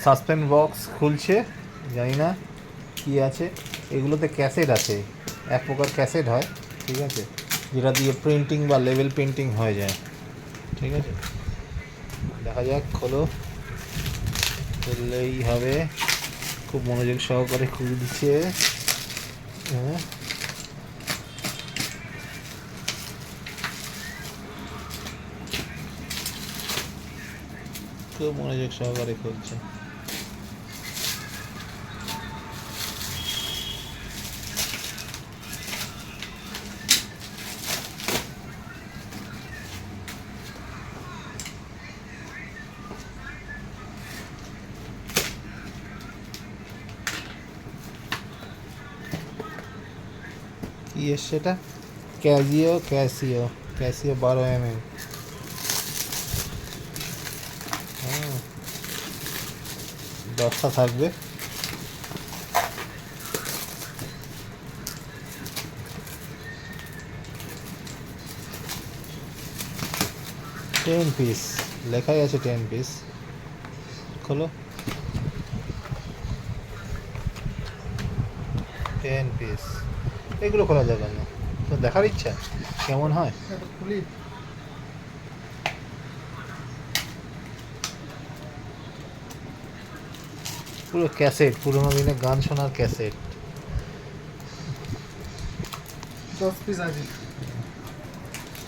Suspense box খুলছে, জানি না কী আছে। এগুলোতে ক্যাসেট আছে, এক প্রকার ক্যাসেট হয়, ঠিক আছে, যেটা দিয়ে প্রিন্টিং বা লেভেল প্রিন্টিং হয়ে যায়, ঠিক আছে। দেখা যাক, খোলো, খুললেই হবে। খুব মনোযোগ সহকারে খুলছে। হ্যাঁ, খুব মনোযোগ সহকারে খুলছে। কি এসছে এটা? Casio 12mm। হ্যাঁ, 10টা থাকবে। টেন পিস লেখাই আছে, 10 পিস। খোলো, 10 পিস। এগুলো খোলা যাবে না তো, দেখার ইচ্ছা কেমন হয়। খুলি। পুরো ক্যাসেট, পুরোনো দিনে গান শোনার ক্যাসেট। 10 পিস আছে।